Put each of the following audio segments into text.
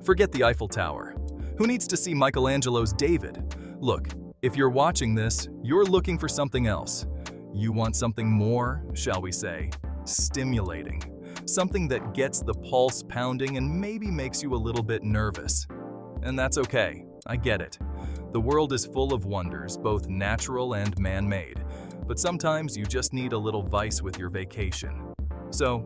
Forget the Eiffel Tower. Who needs to see Michelangelo's David? Look, if you're watching this, you're looking for something else. You want something more, shall we say, stimulating. Something that gets the pulse pounding and maybe makes you a little bit nervous. And that's okay, I get it. The world is full of wonders, both natural and man-made. But sometimes you just need a little vice with your vacation. So,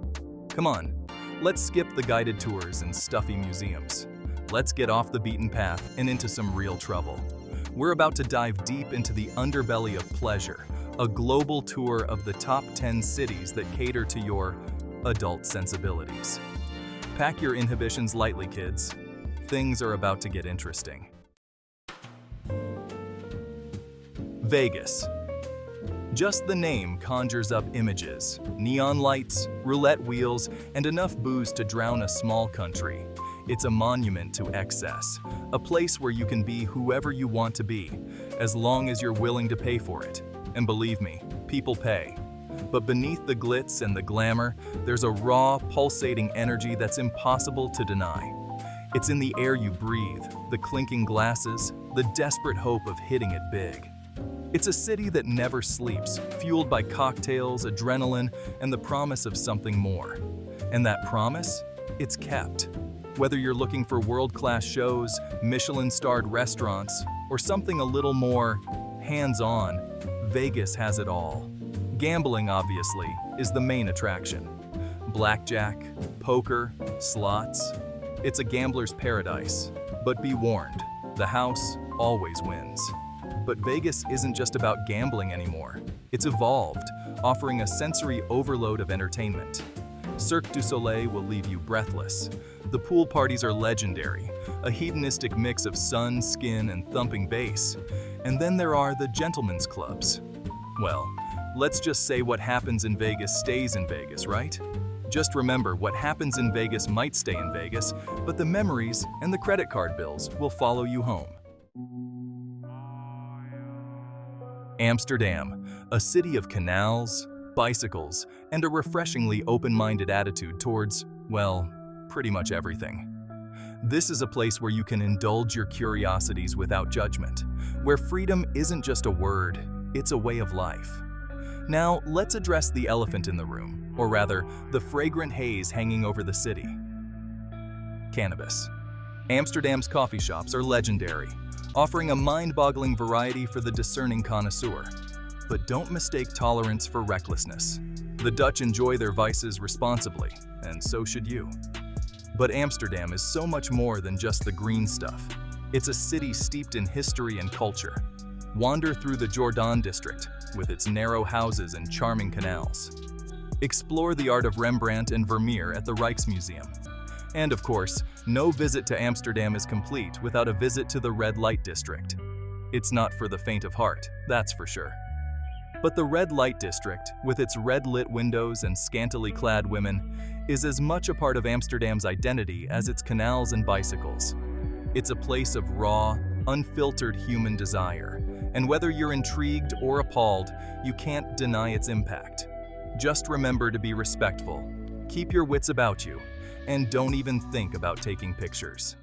come on, let's skip the guided tours and stuffy museums. Let's get off the beaten path and into some real trouble. We're about to dive deep into the underbelly of pleasure, a global tour of the top 10 cities that cater to your adult sensibilities. Pack your inhibitions lightly, kids. Things are about to get interesting. Vegas. Just the name conjures up images, neon lights, roulette wheels, and enough booze to drown a small country. It's a monument to excess, a place where you can be whoever you want to be, as long as you're willing to pay for it. And believe me, people pay. But beneath the glitz and the glamour, there's a raw, pulsating energy that's impossible to deny. It's in the air you breathe, the clinking glasses, the desperate hope of hitting it big. It's a city that never sleeps, fueled by cocktails, adrenaline, and the promise of something more. And that promise? It's kept. Whether you're looking for world-class shows, Michelin-starred restaurants, or something a little more hands-on, Vegas has it all. Gambling, obviously, is the main attraction. Blackjack, poker, slots. It's a gambler's paradise. But be warned, the house always wins. But Vegas isn't just about gambling anymore. It's evolved, offering a sensory overload of entertainment. Cirque du Soleil will leave you breathless. The pool parties are legendary, a hedonistic mix of sun, skin, and thumping bass. And then there are the gentlemen's clubs. Well, let's just say what happens in Vegas stays in Vegas, right? Just remember, what happens in Vegas might stay in Vegas, but the memories and the credit card bills will follow you home. Amsterdam, a city of canals, bicycles, and a refreshingly open-minded attitude towards, well, pretty much everything. This is a place where you can indulge your curiosities without judgment, where freedom isn't just a word, it's a way of life. Now, let's address the elephant in the room, or rather, the fragrant haze hanging over the city. Cannabis. Amsterdam's coffee shops are legendary, offering a mind-boggling variety for the discerning connoisseur. But don't mistake tolerance for recklessness. The Dutch enjoy their vices responsibly, and so should you. But Amsterdam is so much more than just the green stuff. It's a city steeped in history and culture. Wander through the Jordaan district, with its narrow houses and charming canals. Explore the art of Rembrandt and Vermeer at the Rijksmuseum. And of course, no visit to Amsterdam is complete without a visit to the red light district. It's not for the faint of heart, that's for sure. But the red light district, with its red-lit windows and scantily clad women, is as much a part of Amsterdam's identity as its canals and bicycles. It's a place of raw, unfiltered human desire, and whether you're intrigued or appalled, you can't deny its impact. Just remember to be respectful, keep your wits about you, and don't even think about taking pictures.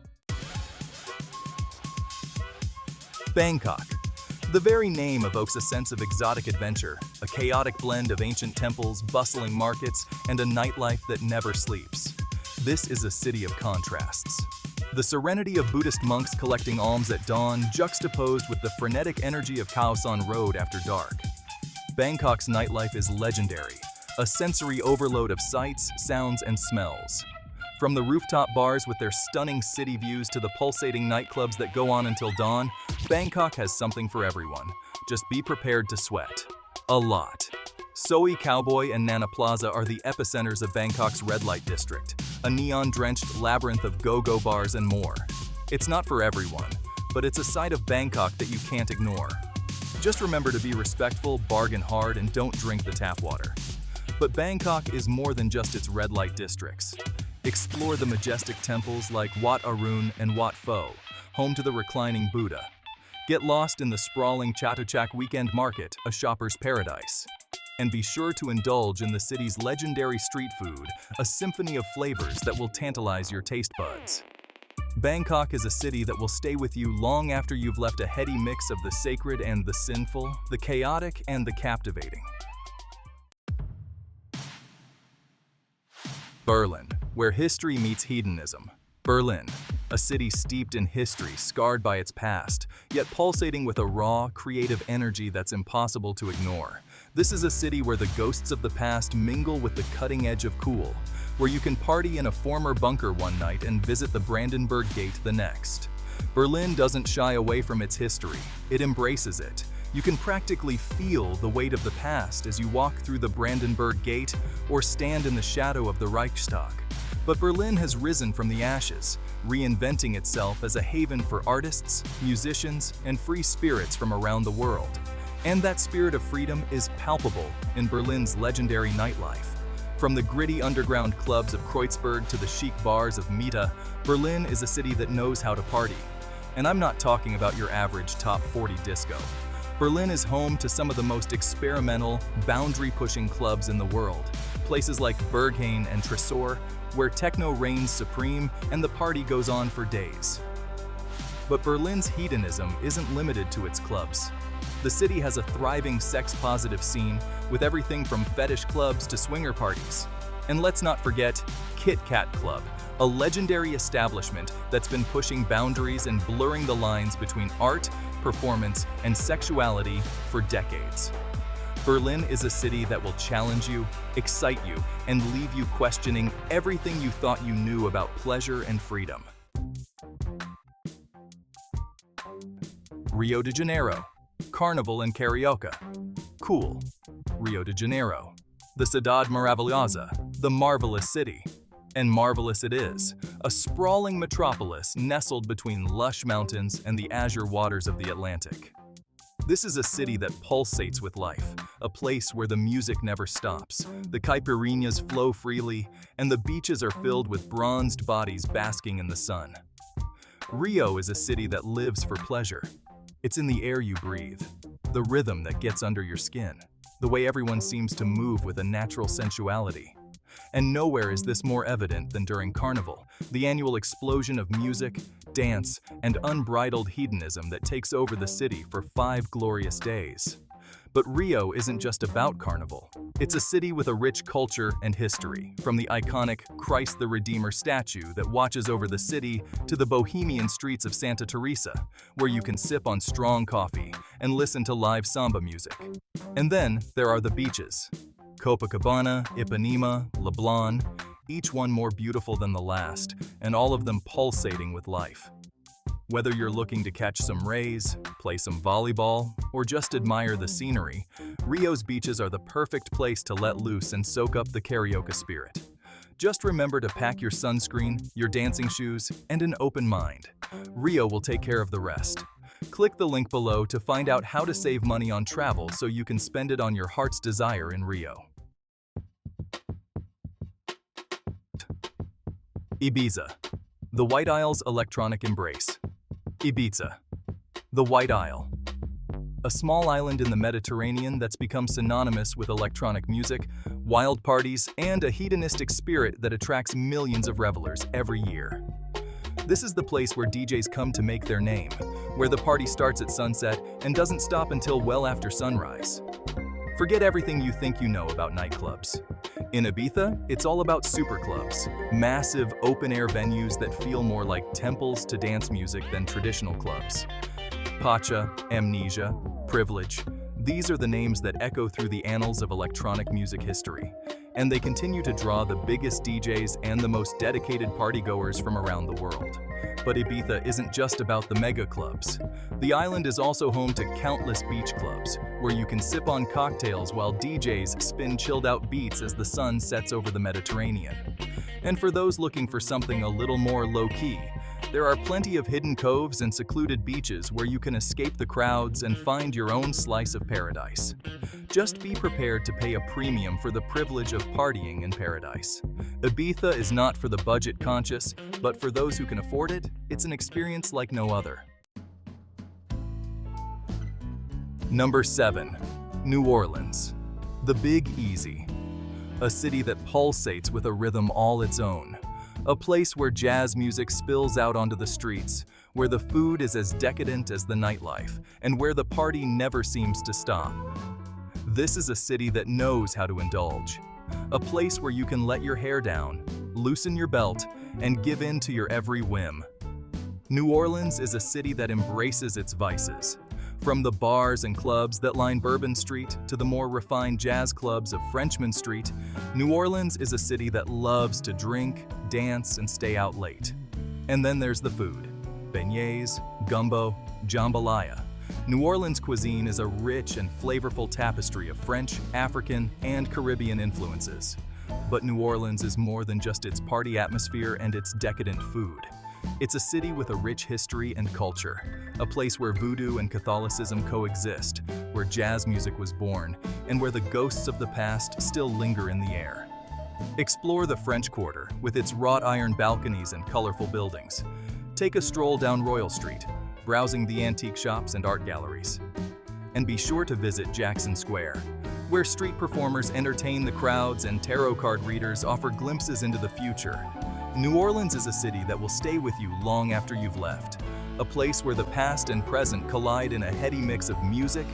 Bangkok. The very name evokes a sense of exotic adventure, a chaotic blend of ancient temples, bustling markets, and a nightlife that never sleeps. This is a city of contrasts. The serenity of Buddhist monks collecting alms at dawn, juxtaposed with the frenetic energy of Khao San Road after dark. Bangkok's nightlife is legendary, a sensory overload of sights, sounds, and smells. From the rooftop bars with their stunning city views to the pulsating nightclubs that go on until dawn, Bangkok has something for everyone. Just be prepared to sweat. A lot. Soi Cowboy and Nana Plaza are the epicenters of Bangkok's red light district, a neon-drenched labyrinth of go-go bars and more. It's not for everyone, but it's a side of Bangkok that you can't ignore. Just remember to be respectful, bargain hard, and don't drink the tap water. But Bangkok is more than just its red light districts. Explore the majestic temples like Wat Arun and Wat Pho, home to the reclining Buddha. Get lost in the sprawling Chatuchak Weekend Market, a shopper's paradise. And be sure to indulge in the city's legendary street food, a symphony of flavors that will tantalize your taste buds. Bangkok is a city that will stay with you long after you've left a heady mix of the sacred and the sinful, the chaotic and the captivating. Berlin, where history meets hedonism. Berlin, a city steeped in history, scarred by its past, yet pulsating with a raw, creative energy that's impossible to ignore. This is a city where the ghosts of the past mingle with the cutting edge of cool, where you can party in a former bunker one night and visit the Brandenburg Gate the next. Berlin doesn't shy away from its history, it embraces it. You can practically feel the weight of the past as you walk through the Brandenburg Gate or stand in the shadow of the Reichstag. But Berlin has risen from the ashes, reinventing itself as a haven for artists, musicians, and free spirits from around the world. And that spirit of freedom is palpable in Berlin's legendary nightlife. From the gritty underground clubs of Kreuzberg to the chic bars of Mitte, Berlin is a city that knows how to party. And I'm not talking about your average top 40 disco. Berlin is home to some of the most experimental, boundary-pushing clubs in the world. Places like Berghain and Tresor, where techno reigns supreme and the party goes on for days. But Berlin's hedonism isn't limited to its clubs. The city has a thriving sex-positive scene with everything from fetish clubs to swinger parties. And let's not forget Kit Kat Club, a legendary establishment that's been pushing boundaries and blurring the lines between art, performance, and sexuality for decades. Berlin is a city that will challenge you, excite you, and leave you questioning everything you thought you knew about pleasure and freedom. Rio de Janeiro, Carnival and Karaoke. Cool. Rio de Janeiro, the Cidade Maravilhosa, the marvelous city. And marvelous it is, a sprawling metropolis nestled between lush mountains and the azure waters of the Atlantic. This is a city that pulsates with life, a place where the music never stops, the caipirinhas flow freely, and the beaches are filled with bronzed bodies basking in the sun. Rio is a city that lives for pleasure. It's in the air you breathe, the rhythm that gets under your skin, the way everyone seems to move with a natural sensuality. And nowhere is this more evident than during Carnival, the annual explosion of music, dance, and unbridled hedonism that takes over the city for 5 glorious days. But Rio isn't just about Carnival. It's a city with a rich culture and history, from the iconic Christ the Redeemer statue that watches over the city to the bohemian streets of Santa Teresa, where you can sip on strong coffee and listen to live samba music. And then there are the beaches. Copacabana, Ipanema, Leblon, each one more beautiful than the last, and all of them pulsating with life. Whether you're looking to catch some rays, play some volleyball, or just admire the scenery, Rio's beaches are the perfect place to let loose and soak up the karaoke spirit. Just remember to pack your sunscreen, your dancing shoes, and an open mind. Rio will take care of the rest. Click the link below to find out how to save money on travel so you can spend it on your heart's desire in Rio. Ibiza, the White Isle's electronic embrace. Ibiza, the White Isle. A small island in the Mediterranean that's become synonymous with electronic music, wild parties, and a hedonistic spirit that attracts millions of revelers every year. This is the place where DJs come to make their name, where the party starts at sunset and doesn't stop until well after sunrise. Forget everything you think you know about nightclubs. In Ibiza, it's all about superclubs, massive open-air venues that feel more like temples to dance music than traditional clubs. Pacha, Amnesia, Privilege, these are the names that echo through the annals of electronic music history, and they continue to draw the biggest DJs and the most dedicated partygoers from around the world. But Ibiza isn't just about the mega clubs. The island is also home to countless beach clubs, where you can sip on cocktails while DJs spin chilled-out beats as the sun sets over the Mediterranean. And for those looking for something a little more low-key, there are plenty of hidden coves and secluded beaches where you can escape the crowds and find your own slice of paradise. Just be prepared to pay a premium for the privilege of partying in paradise. Ibiza is not for the budget-conscious, but for those who can afford it, it's an experience like no other. Number 7. New Orleans, the Big Easy. A city that pulsates with a rhythm all its own. a place where jazz music spills out onto the streets, where the food is as decadent as the nightlife, and where the party never seems to stop. This is a city that knows how to indulge. A place where you can let your hair down, loosen your belt, and give in to your every whim. New Orleans is a city that embraces its vices. From the bars and clubs that line Bourbon Street to the more refined jazz clubs of Frenchman Street, New Orleans is a city that loves to drink, dance, and stay out late. And then there's the food. Beignets, gumbo, jambalaya. New Orleans cuisine is a rich and flavorful tapestry of French, African, and Caribbean influences. But New Orleans is more than just its party atmosphere and its decadent food. It's a city with a rich history and culture, a place where voodoo and Catholicism coexist, where jazz music was born, and where the ghosts of the past still linger in the air. Explore the French Quarter with its wrought iron balconies and colorful buildings. Take a stroll down Royal Street, browsing the antique shops and art galleries. And be sure to visit Jackson Square, where street performers entertain the crowds and tarot card readers offer glimpses into the future. New Orleans is a city that will stay with you long after you've left, a place where the past and present collide in a heady mix of music,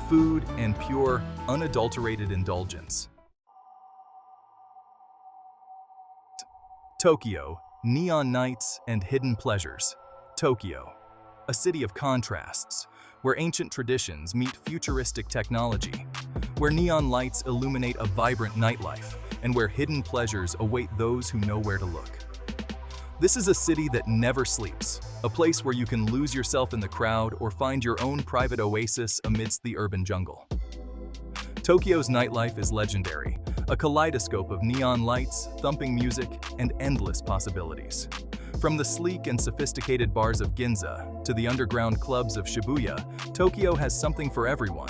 food, and pure, unadulterated indulgence. Tokyo, neon nights and hidden pleasures. Tokyo, a city of contrasts, where ancient traditions meet futuristic technology, where neon lights illuminate a vibrant nightlife, and where hidden pleasures await those who know where to look. This is a city that never sleeps, a place where you can lose yourself in the crowd or find your own private oasis amidst the urban jungle. Tokyo's nightlife is legendary, a kaleidoscope of neon lights, thumping music, and endless possibilities. From the sleek and sophisticated bars of Ginza to the underground clubs of Shibuya, Tokyo has something for everyone.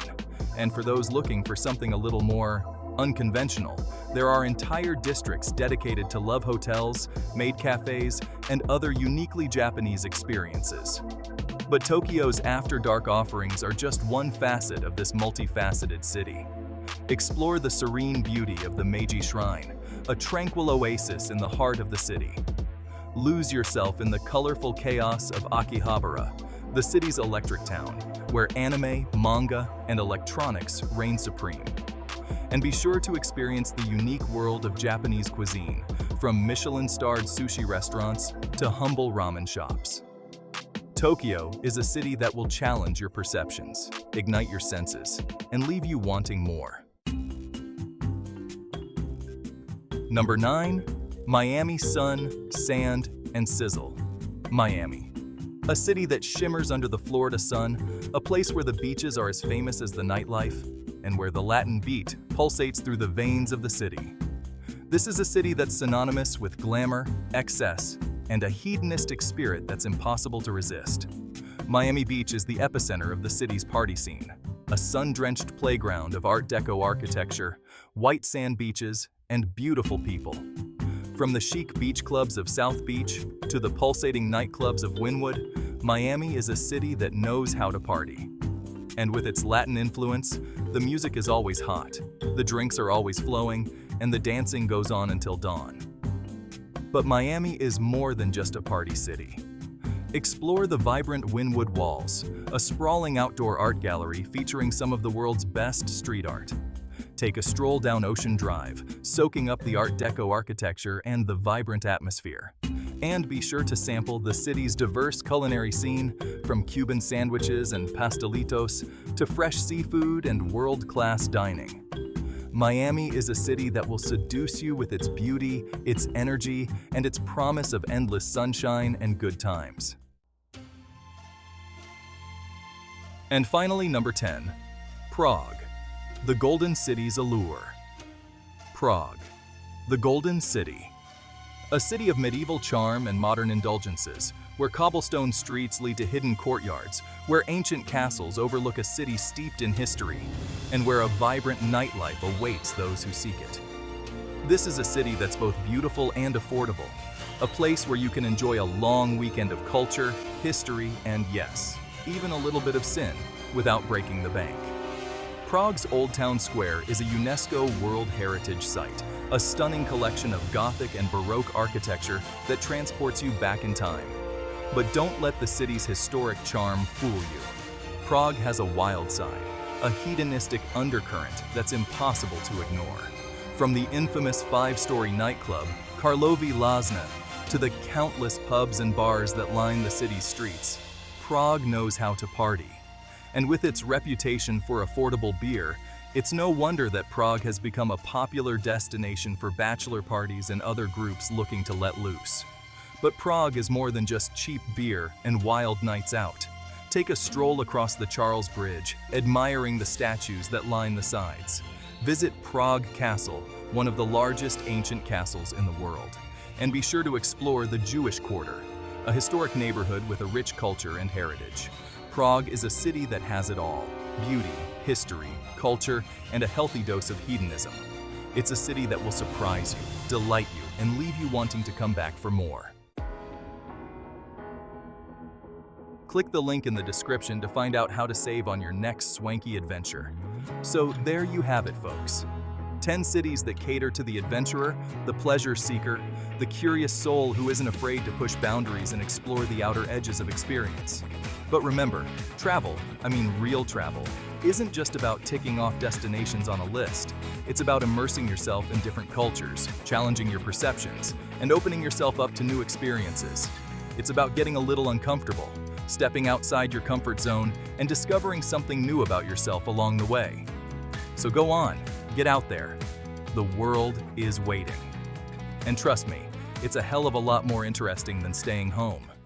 And for those looking for something a little more unconventional, there are entire districts dedicated to love hotels, maid cafes, and other uniquely Japanese experiences. But Tokyo's after-dark offerings are just one facet of this multifaceted city. Explore the serene beauty of the Meiji Shrine, a tranquil oasis in the heart of the city. Lose yourself in the colorful chaos of Akihabara, the city's electric town, where anime, manga, and electronics reign supreme. And be sure to experience the unique world of Japanese cuisine, from Michelin-starred sushi restaurants to humble ramen shops. Tokyo is a city that will challenge your perceptions, ignite your senses, and leave you wanting more. Number 9. Miami sun, sand, and sizzle. Miami. A city that shimmers under the Florida sun, a place where the beaches are as famous as the nightlife, and where the Latin beat pulsates through the veins of the city. This is a city that's synonymous with glamour, excess, and a hedonistic spirit that's impossible to resist. Miami Beach is the epicenter of the city's party scene, a sun-drenched playground of Art Deco architecture, white sand beaches, and beautiful people. From the chic beach clubs of South Beach to the pulsating nightclubs of Wynwood, Miami is a city that knows how to party. And with its Latin influence, the music is always hot, the drinks are always flowing, and the dancing goes on until dawn. But Miami is more than just a party city. Explore the vibrant Wynwood Walls, a sprawling outdoor art gallery featuring some of the world's best street art. Take a stroll down Ocean Drive, soaking up the Art Deco architecture and the vibrant atmosphere. And be sure to sample the city's diverse culinary scene, from Cuban sandwiches and pastelitos to fresh seafood and world-class dining. Miami is a city that will seduce you with its beauty, its energy, and its promise of endless sunshine and good times. And finally, number 10. Prague. The Golden City's allure. Prague, the Golden City. A city of medieval charm and modern indulgences, where cobblestone streets lead to hidden courtyards, where ancient castles overlook a city steeped in history, and where a vibrant nightlife awaits those who seek it. This is a city that's both beautiful and affordable, a place where you can enjoy a long weekend of culture, history, and yes, even a little bit of sin without breaking the bank. Prague's Old Town Square is a UNESCO World Heritage Site, a stunning collection of Gothic and Baroque architecture that transports you back in time. But don't let the city's historic charm fool you. Prague has a wild side, a hedonistic undercurrent that's impossible to ignore. From the infamous five-story nightclub, Karlovy Lazna, to the countless pubs and bars that line the city's streets, Prague knows how to party. And with its reputation for affordable beer, it's no wonder that Prague has become a popular destination for bachelor parties and other groups looking to let loose. But Prague is more than just cheap beer and wild nights out. Take a stroll across the Charles Bridge, admiring the statues that line the sides. Visit Prague Castle, one of the largest ancient castles in the world. And be sure to explore the Jewish Quarter, a historic neighborhood with a rich culture and heritage. Prague is a city that has it all: beauty, history, culture, and a healthy dose of hedonism. It's a city that will surprise you, delight you, and leave you wanting to come back for more. Click the link in the description to find out how to save on your next swanky adventure. So there you have it, folks. 10 cities that cater to the adventurer, the pleasure seeker, the curious soul who isn't afraid to push boundaries and explore the outer edges of experience. But remember, real travel, isn't just about ticking off destinations on a list. It's about immersing yourself in different cultures, challenging your perceptions, and opening yourself up to new experiences. It's about getting a little uncomfortable, stepping outside your comfort zone, and discovering something new about yourself along the way. So go on, get out there. The world is waiting. And trust me, it's a hell of a lot more interesting than staying home.